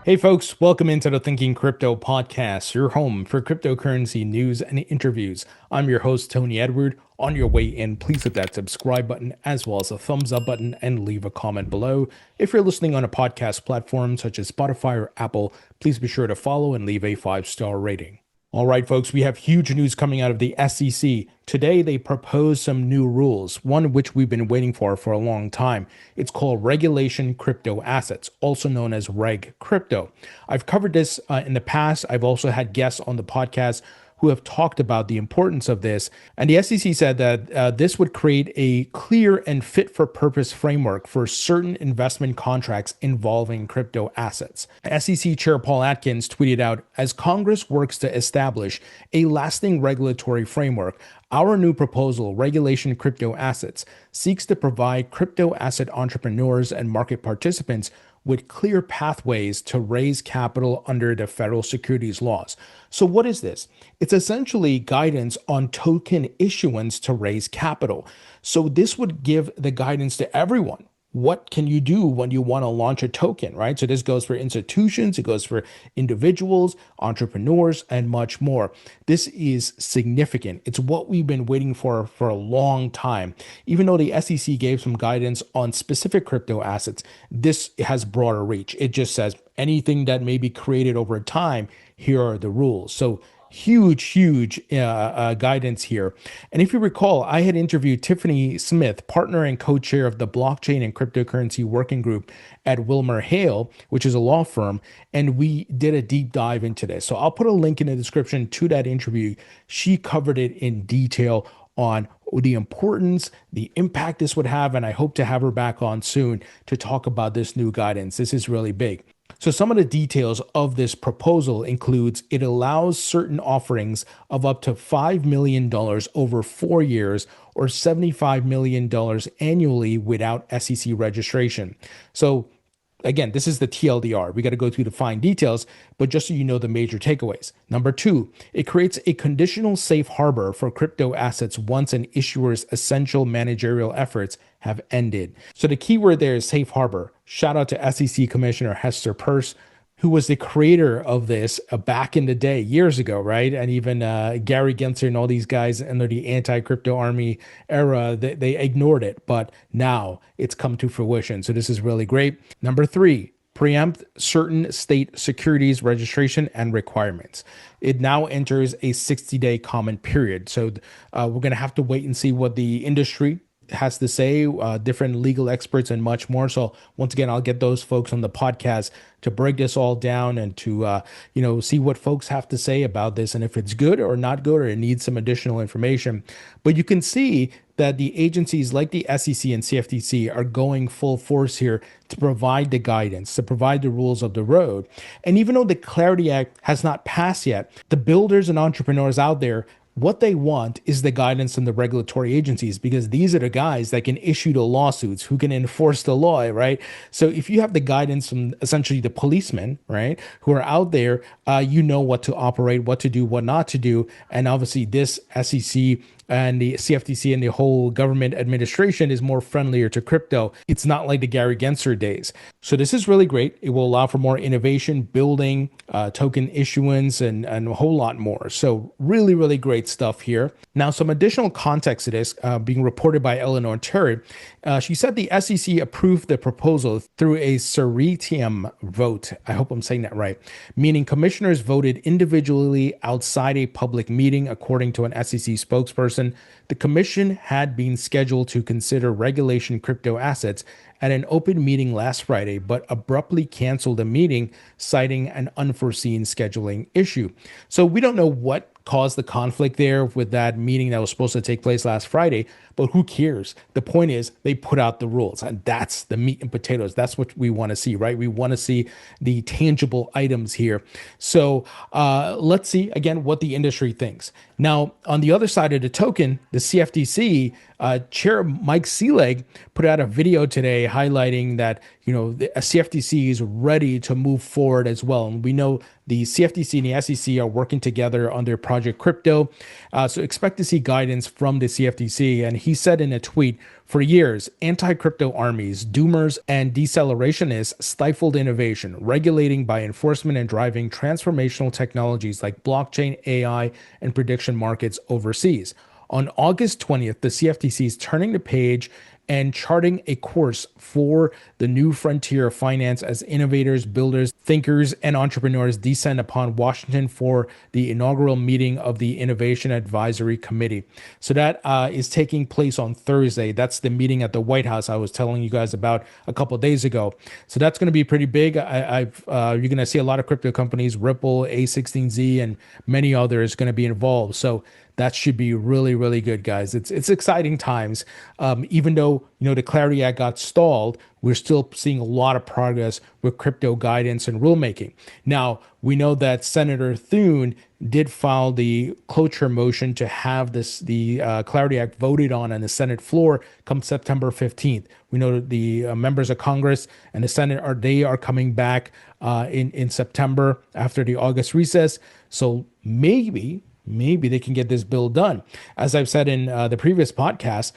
Hey folks, welcome into the Thinking Crypto podcast, your home for cryptocurrency news and interviews. I'm your host, Tony Edward. On your way in, please hit that subscribe button as well as a thumbs up button and leave a comment below. If you're listening on a podcast platform such as Spotify or Apple, please be sure to follow and leave a 5-star rating. All right, folks, we have huge news coming out of the SEC. Today, they proposed some new rules, one which we've been waiting for a long time. It's called Regulation Cryptoassets, also known as Reg Crypto. I've covered this in the past. I've also had guests on the podcast who have talked about the importance of this. And the SEC said that this would create a clear and fit for purpose framework for certain investment contracts involving crypto assets. SEC Chair Paul Atkins tweeted out, "As Congress works to establish a lasting regulatory framework, our new proposal, Regulation Crypto Assets, seeks to provide crypto asset entrepreneurs and market participants with clear pathways to raise capital under the federal securities laws." So what is this? It's essentially guidance on token issuance to raise capital. So this would give the guidance to everyone. What can you do when you want to launch a token, right? So this goes for institutions, it goes for individuals, entrepreneurs, and much more. This is significant. It's what we've been waiting for a long time. Even though the SEC gave some guidance on specific crypto assets, this has broader reach. It just says anything that may be created over time, here are the rules. So huge guidance here. And if you recall, I had interviewed Tiffany Smith, partner and co-chair of the blockchain and cryptocurrency working group at WilmerHale, which is a law firm, and we did a deep dive into this. So I'll put a link in the description to that interview. She covered it in detail on the importance, the impact this would have, and I hope to have her back on soon to talk about this new guidance. This is really big. So some of the details of this proposal includes it allows certain offerings of up to $5 million over 4 years or $75 million annually without SEC registration. So again, this is the TLDR. We got to go through the fine details, but just so you know the major takeaways. Number 2, it creates a conditional safe harbor for crypto assets once an issuer's essential managerial efforts have ended. So the key word there is safe harbor. Shout out to SEC Commissioner Hester Peirce, who was the creator of this back in the day, years ago, right? And even Gary Gensler and all these guys under the anti-crypto army era, they ignored it. But now it's come to fruition. So this is really great. Number 3, preempt certain state securities registration and requirements. It now enters a 60-day comment period. So we're going to have to wait and see what the industry has to say, different legal experts and much more. So once again, I'll get those folks on the podcast to break this all down and to see what folks have to say about this and if it's good or not good or it needs some additional information. But you can see that the agencies like the SEC and CFTC are going full force here to provide the guidance, to provide the rules of the road. And even though the Clarity Act has not passed yet, the builders and entrepreneurs out there, what they want is the guidance from the regulatory agencies, because these are the guys that can issue the lawsuits, who can enforce the law, right? So if you have the guidance from essentially the policemen, right, who are out there, you know what to operate, what to do, what not to do. And obviously this SEC and the CFTC and the whole government administration is more friendlier to crypto. It's not like the Gary Gensler days. So this is really great. It will allow for more innovation, building, token issuance, and a whole lot more. So really great stuff here. Now, some additional context to this being reported by Eleanor Terry. She said the SEC approved the proposal through a Ceritium vote. I hope I'm saying that right. Meaning commissioners voted individually outside a public meeting, according to an SEC spokesperson. The commission had been scheduled to consider regulation crypto assets at an open meeting last Friday, but abruptly canceled the meeting, citing an unforeseen scheduling issue. So we don't know what caused the conflict there with that meeting that was supposed to take place last Friday, but who cares? The point is they put out the rules, and that's the meat and potatoes. That's what we want to see, right? We want to see the tangible items here. So let's see again what the industry thinks. Now, on the other side of the token, the CFTC Chair Mike Seelig put out a video today highlighting that the CFTC is ready to move forward as well. And we know the CFTC and the SEC are working together on their Project Crypto. So expect to see guidance from the CFTC. And he said in a tweet, For years, anti-crypto armies, doomers, and decelerationist stifled innovation, regulating by enforcement and driving transformational technologies like blockchain, AI, and prediction markets overseas. On August 20th, the CFTC is turning the page and charting a course for the new frontier of finance as innovators, builders, thinkers, and entrepreneurs descend upon Washington for the inaugural meeting of the Innovation Advisory Committee. So that is taking place on Thursday. That's the meeting at the White House I was telling you guys about a couple of days ago. So that's going to be pretty big. You're going to see a lot of crypto companies, Ripple, A16Z, and many others going to be involved. So that should be really, really good, guys. It's exciting times. Even though the Clarity Act got stalled, we're still seeing a lot of progress with crypto guidance and rulemaking. Now, we know that Senator Thune did file the cloture motion to have the Clarity Act voted on the Senate floor come September 15th. We know that the members of Congress and the Senate are coming back in September after the August recess. So maybe they can get this bill done. As I've said in the previous podcast,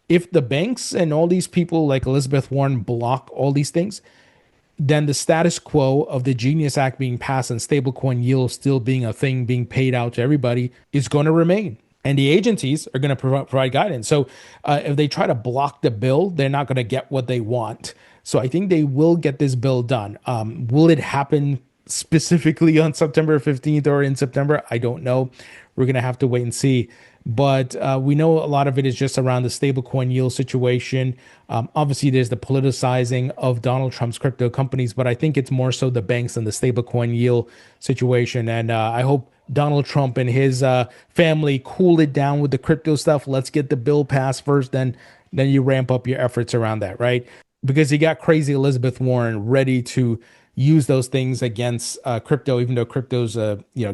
if the banks and all these people like Elizabeth Warren block all these things, then the status quo of the Genius Act being passed and stablecoin yield still being a thing being paid out to everybody is going to remain. And the agencies are going to provide guidance. So if they try to block the bill, they're not going to get what they want. So I think they will get this bill done. Will it happen specifically on September 15th or in September? I don't know. We're going to have to wait and see. But we know a lot of it is just around the stablecoin yield situation. Obviously, there's the politicizing of Donald Trump's crypto companies, but I think it's more so the banks and the stablecoin yield situation. And I hope Donald Trump and his family cool it down with the crypto stuff. Let's get the bill passed first, then you ramp up your efforts around that, right? Because you got crazy Elizabeth Warren ready to use those things against crypto, even though crypto's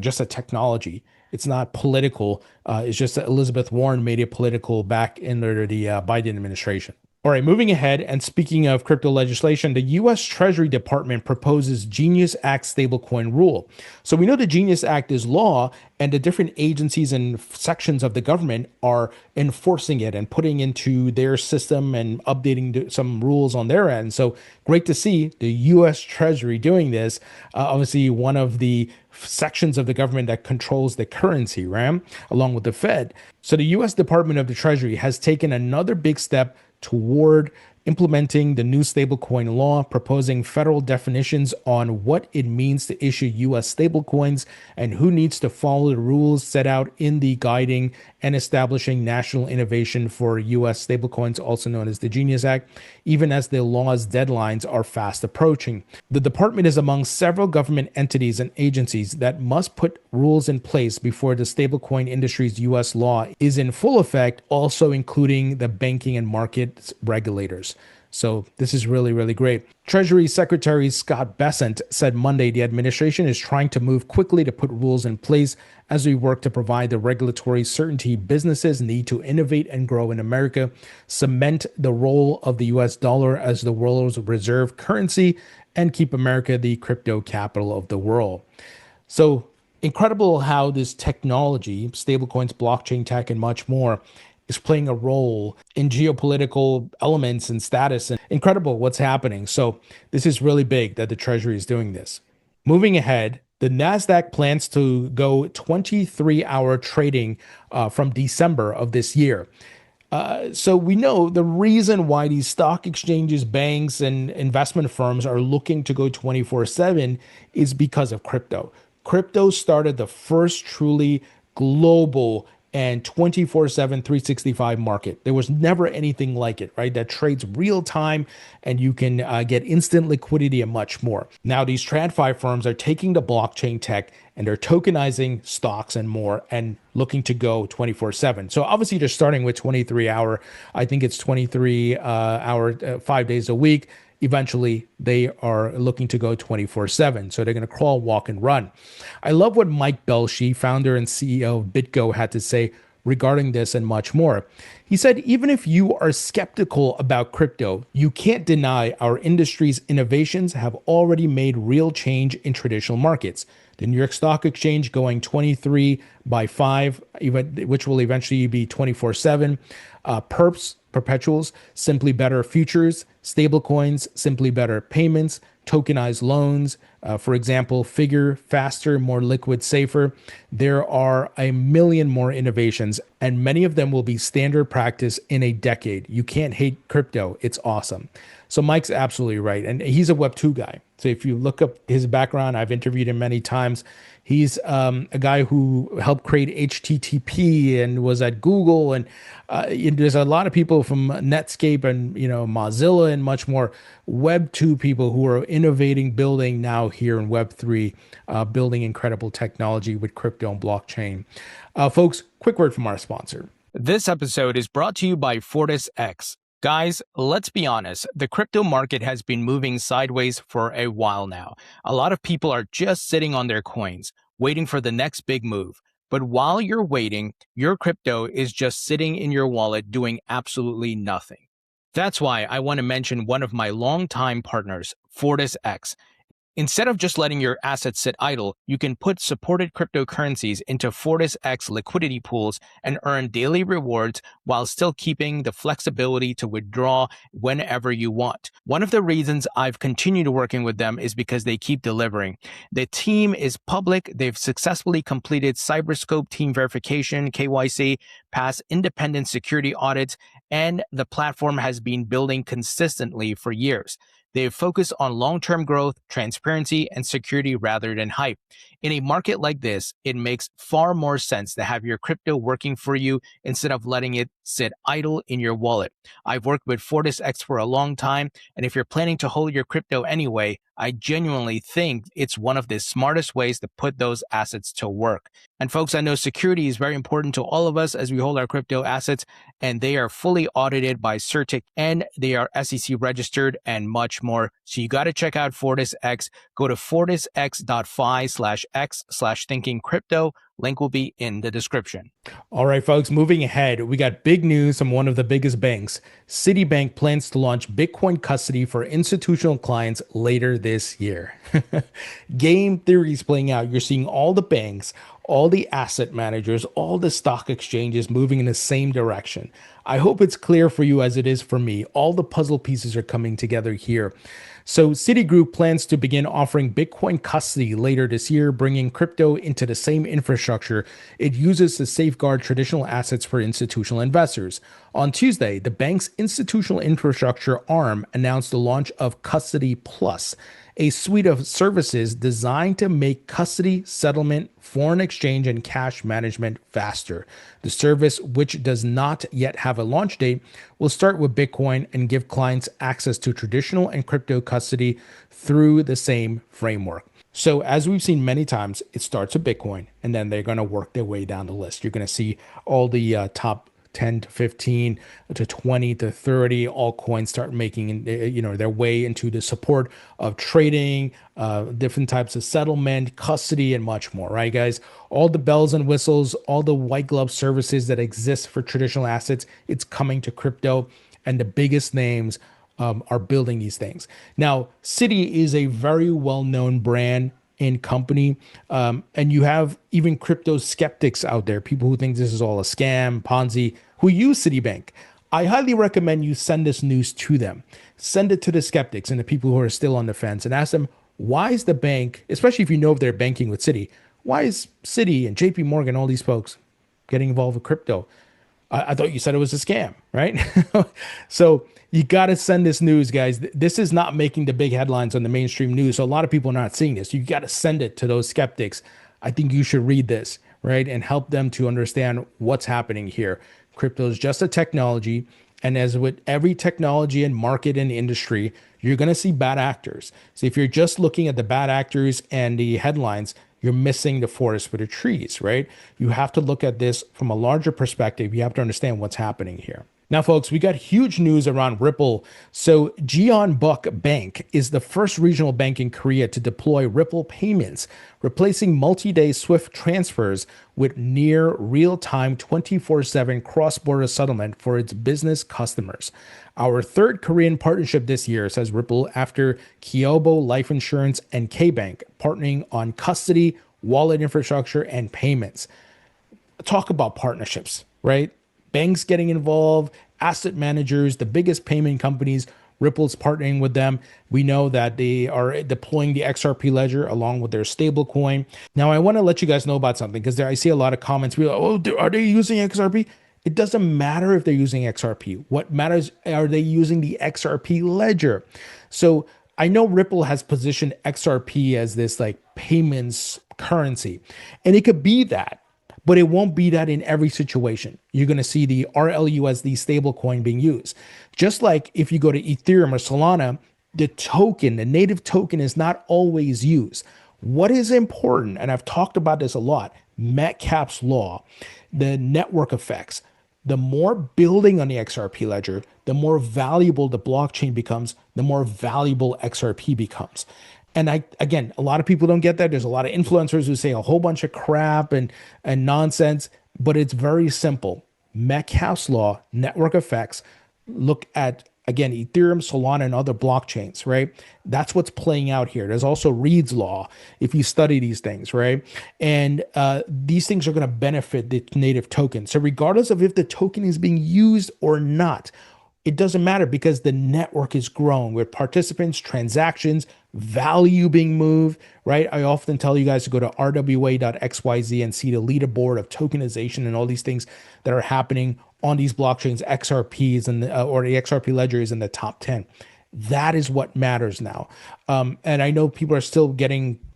just a technology. It's not political. It's just that Elizabeth Warren made it political back under the Biden administration. All right, moving ahead, and speaking of crypto legislation, the U.S. Treasury Department proposes Genius Act stablecoin rule. So we know the Genius Act is law, and the different agencies and sections of the government are enforcing it and putting into their system and updating some rules on their end. So great to see the U.S. Treasury doing this. Obviously, one of the sections of the government that controls the currency, right? Along with the Fed. So the U.S. Department of the Treasury has taken another big step toward implementing the new stablecoin law, proposing federal definitions on what it means to issue U.S. stablecoins and who needs to follow the rules set out in the guiding and establishing national innovation for U.S. stablecoins, also known as the Genius Act, even as the law's deadlines are fast approaching. The department is among several government entities and agencies that must put rules in place before the stablecoin industry's U.S. law is in full effect, also including the banking and markets regulators. So this is really, really great. Treasury Secretary Scott Bessent said Monday the administration is trying to move quickly to put rules in place as we work to provide the regulatory certainty businesses need to innovate and grow in America, cement the role of the U.S. dollar as the world's reserve currency, and keep America the crypto capital of the world. So incredible how this technology, stablecoins, blockchain tech, and much more, is playing a role in geopolitical elements and status. And incredible what's happening. So this is really big that the Treasury is doing this. Moving ahead, the Nasdaq plans to go 23-hour trading from December of this year. So we know the reason why these stock exchanges, banks, and investment firms are looking to go 24/7 is because of crypto. Crypto started the first truly global and 24/7, 365 market. There was never anything like it, right? That trades real time and you can get instant liquidity and much more. Now, these TradFi firms are taking the blockchain tech and they're tokenizing stocks and more and looking to go 24/7. So obviously they're starting with 23-hour. I think it's 23-hour, 5 days a week. Eventually, they are looking to go 24/7. So they're going to crawl, walk, and run. I love what Mike Belshi, founder and CEO of BitGo, had to say regarding this and much more. He said, even if you are skeptical about crypto, you can't deny our industry's innovations have already made real change in traditional markets. The New York Stock Exchange going 23/5, which will eventually be 24/7. Perps perpetuals, simply better futures, stablecoins, simply better payments, tokenized loans, for example, Figure, faster, more liquid, safer. There are a million more innovations, and many of them will be standard practice in a decade. You can't hate crypto. It's awesome. So Mike's absolutely right. And he's a Web2 guy. So if you look up his background, I've interviewed him many times. He's a guy who helped create HTTP and was at Google. And there's a lot of people from Netscape and Mozilla and much more Web2 people who are innovating, building now here in Web3, building incredible technology with crypto and blockchain. Folks, quick word from our sponsor. This episode is brought to you by FortisX. Guys, let's be honest, the crypto market has been moving sideways for a while now. A lot of people are just sitting on their coins, waiting for the next big move. But while you're waiting, your crypto is just sitting in your wallet doing absolutely nothing. That's why I want to mention one of my longtime partners, FortisX. Instead of just letting your assets sit idle, you can put supported cryptocurrencies into FortisX liquidity pools and earn daily rewards while still keeping the flexibility to withdraw whenever you want. One of the reasons I've continued working with them is because they keep delivering. The team is public. They've successfully completed Cyberscope team verification, KYC, passed independent security audits, and the platform has been building consistently for years. They've focused on long-term growth, transparency, and security rather than hype. In a market like this, it makes far more sense to have your crypto working for you instead of letting it sit idle in your wallet. I've worked with FortisX for a long time, and if you're planning to hold your crypto anyway, I genuinely think it's one of the smartest ways to put those assets to work. And folks, I know security is very important to all of us as we hold our crypto assets, and they are fully audited by CertiK, and they are SEC registered and much more. So you got to check out FortisX. Go to fortisx.fi/x/thinkingcrypto. Link will be in the description. All right, folks, moving ahead, we got big news from one of the biggest banks. Citibank plans to launch Bitcoin custody for institutional clients later this year. Game theory is playing out. You're seeing all the banks, all the asset managers, all the stock exchanges moving in the same direction. I hope it's clear for you as it is for me. All the puzzle pieces are coming together here. So Citigroup plans to begin offering Bitcoin custody later this year, bringing crypto into the same infrastructure it uses to safeguard traditional assets for institutional investors. On Tuesday, the bank's institutional infrastructure arm announced the launch of Custody Plus, a suite of services designed to make custody, settlement, foreign exchange, and cash management faster. The service, which does not yet have a launch date, will start with Bitcoin and give clients access to traditional and crypto custody through the same framework. So as we've seen many times, it starts with Bitcoin, and then they're going to work their way down the list. You're going to see all the top 10 to 15 to 20 to 30 altcoins start making their way into the support of trading, different types of settlement, custody, and much more, right, guys? All the bells and whistles, all the white glove services that exist for traditional assets, it's coming to crypto, and the biggest names are building these things. Now, Citi is a very well-known brand and company, and you have even crypto skeptics out there, people who think this is all a scam, Ponzi, who use Citibank. I highly recommend you send this news to them. Send it to the skeptics and the people who are still on the fence, and ask them, why is the bank, especially if you know if they're banking with Citi, why is Citi and JP Morgan, all these folks, getting involved with crypto? I thought you said it was a scam, right? So you got to send this news, guys. This is not making the big headlines on the mainstream news. So a lot of people are not seeing this. You got to send it to those skeptics. I think you should read this, right? And help them to understand what's happening here. Crypto is just a technology. And as with every technology and market and industry, you're going to see bad actors. So if you're just looking at the bad actors and the headlines, you're missing the forest for the trees, right? You have to look at this from a larger perspective. You have to understand what's happening here. Now, folks, we got huge news around Ripple. So Jeonbuk Bank is the first regional bank in Korea to deploy Ripple payments, replacing multi-day SWIFT transfers with near real-time 24/7 cross-border settlement for its business customers. Our third Korean partnership this year, says Ripple, after Kyobo Life Insurance and K-Bank partnering on custody, wallet infrastructure, and payments. Talk about partnerships, right? Banks getting involved, asset managers, the biggest payment companies. Ripple's partnering with them. We know that they are deploying the XRP ledger along with their stablecoin. Now, I want to let you guys know about something because I see a lot of comments. Like, oh, are they using XRP? It doesn't matter if they're using XRP. What matters, are they using the XRP ledger? So I know Ripple has positioned XRP as this like payments currency, and it could be that, but it won't be that in every situation. You're going to see the RLUSD stablecoin being used. Just like if you go to Ethereum or Solana, the token, the native token is not always used. What is important, and I've talked about this a lot, Metcalfe's law, the network effects. The more building on the XRP ledger, the more valuable the blockchain becomes, the more valuable XRP becomes. And again, a lot of people don't get that. There's a lot of influencers who say a whole bunch of crap and nonsense, but it's very simple. Metcalfe's law, network effects, look at, again, Ethereum, Solana, and other blockchains, right? That's what's playing out here. There's also Reed's law, if you study these things, right? And these things are going to benefit the native token. So regardless of if the token is being used or not, it doesn't matter because the network is growing with participants, transactions, value being moved, right? I often tell you guys to go to rwa.xyz and see the leaderboard of tokenization and all these things that are happening on these blockchains, XRPs and or the XRP ledger is in the top 10. That is what matters now. And I know people are still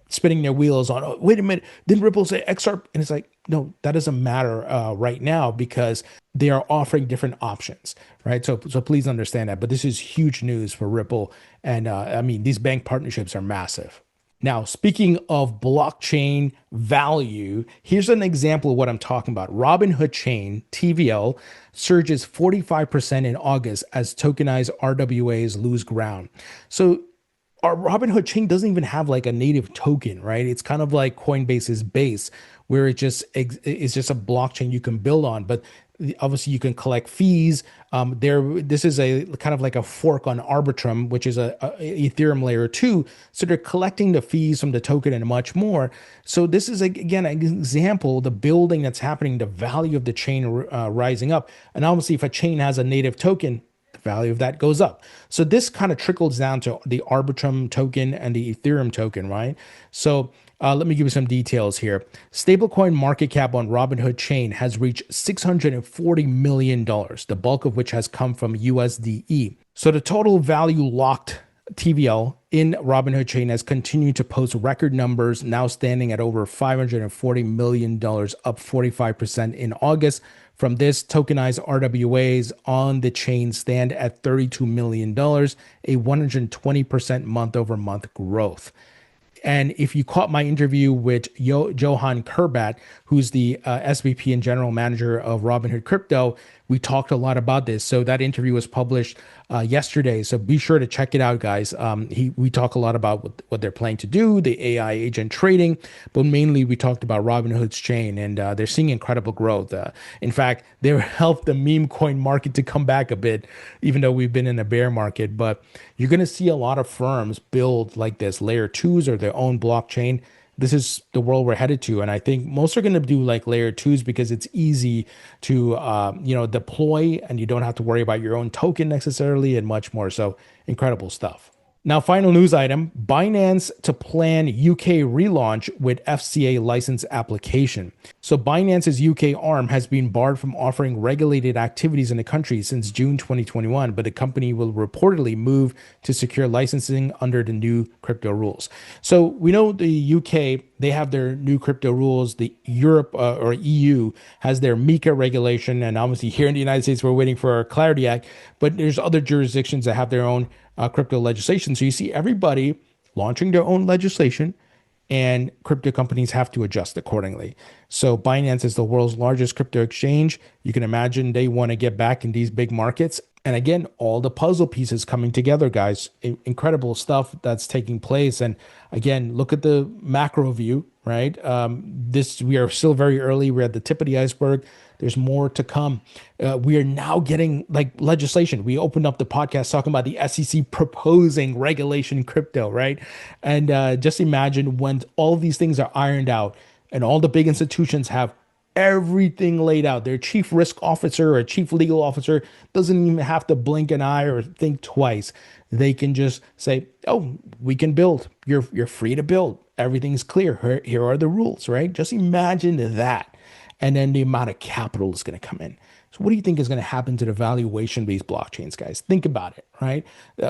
spinning their wheels on, oh, wait a minute, didn't Ripple say XRP? And it's like, no, that doesn't matter right now because they are offering different options, right? So please understand that. But this is huge news for Ripple. And I mean, these bank partnerships are massive. Now, speaking of blockchain value, here's an example of what I'm talking about. Robinhood Chain TVL surges 45% in August as tokenized RWAs lose ground. So our Robinhood Chain doesn't even have like a native token, right? It's kind of like Coinbase's Base, where it's just a blockchain you can build on, but obviously you can collect fees. This is a kind of like a fork on Arbitrum, which is a Ethereum layer 2. So they're collecting the fees from the token and much more. So this is again an example, the building that's happening, the value of the chain rising up. And obviously, if a chain has a native token, the value of that goes up. So this kind of trickles down to the Arbitrum token and the Ethereum token, right? So let me give you some details here. Stablecoin market cap on Robinhood Chain has reached $640 million, the bulk of which has come from USDE. So the total value locked TVL in Robinhood Chain has continued to post record numbers, now standing at over $540 million, up 45% in August. From this, tokenized RWAs on the chain stand at $32 million, a 120% month-over-month growth. And if you caught my interview with Johan Kerbat, who's the SVP and general manager of Robinhood Crypto, we talked a lot about this. So that interview was published yesterday. So be sure to check it out, guys. We talk a lot about what they're planning to do, the AI agent trading, but mainly we talked about Robinhood's chain, and they're seeing incredible growth. In fact, they helped the meme coin market to come back a bit, even though we've been in a bear market. But you're going to see a lot of firms build like this layer 2s or their own blockchain. This is the world we're headed to. And I think most are going to do like layer 2s because it's easy to, deploy, and you don't have to worry about your own token necessarily and much more. So incredible stuff. Now, final news item, Binance to plan UK relaunch with FCA license application. So Binance's UK arm has been barred from offering regulated activities in the country since June 2021, but the company will reportedly move to secure licensing under the new crypto rules. So we know the UK, they have their new crypto rules. The Europe or EU has their MiCA regulation. And obviously here in the United States, we're waiting for our Clarity Act, but there's other jurisdictions that have their own crypto legislation. So you see everybody launching their own legislation, and crypto companies have to adjust accordingly. So Binance is the world's largest crypto exchange. You can imagine they want to get back in these big markets. And again, all the puzzle pieces coming together, guys. Incredible stuff that's taking place. And again, look at the macro view, right? We are still very early. We're at the tip of the iceberg. There's more to come. We are now getting like legislation. We opened up the podcast talking about the SEC proposing regulation in crypto, right? And just imagine when all of these things are ironed out and all the big institutions have everything laid out. Their chief risk officer or chief legal officer doesn't even have to blink an eye or think twice. They can just say, "Oh, we can build. You're free to build. Everything's clear. Here are the rules," right? Just imagine that. And then the amount of capital is going to come in. So what do you think is going to happen to the valuation of these blockchains, guys? Think about it, right?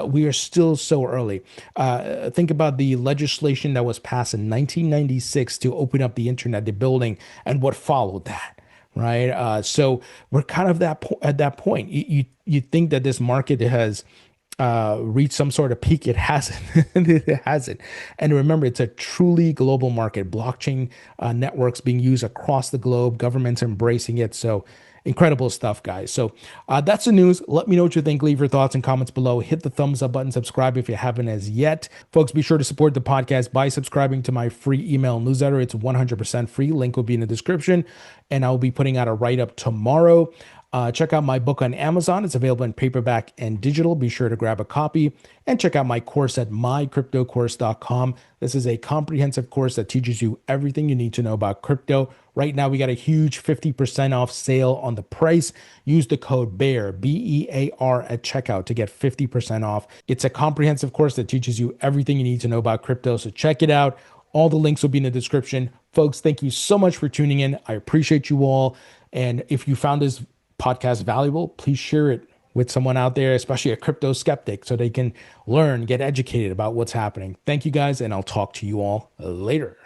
We are still so early. Think about the legislation that was passed in 1996 to open up the internet, the building, and what followed that, right? So we're kind of at that point. You think that this market has reached some sort of peak. It hasn't. It hasn't. And remember, it's a truly global market. Blockchain networks being used across the globe, governments embracing it. So incredible stuff, guys. So that's the news. Let me know what you think. Leave your thoughts and comments below. Hit the thumbs up button. Subscribe if you haven't as yet. Folks, be sure to support the podcast by subscribing to my free email newsletter. It's 100% free. Link will be in the description. And I'll be putting out a write-up tomorrow. Check out my book on Amazon. It's available in paperback and digital. Be sure to grab a copy and check out my course at mycryptocourse.com. This is a comprehensive course that teaches you everything you need to know about crypto. Right now, we got a huge 50% off sale on the price. Use the code BEAR, BEAR at checkout to get 50% off. It's a comprehensive course that teaches you everything you need to know about crypto. So check it out. All the links will be in the description. Folks, thank you so much for tuning in. I appreciate you all. And if you found this podcast valuable, please share it with someone out there, especially a crypto skeptic, so they can learn, get educated about what's happening. Thank you guys, and I'll talk to you all later.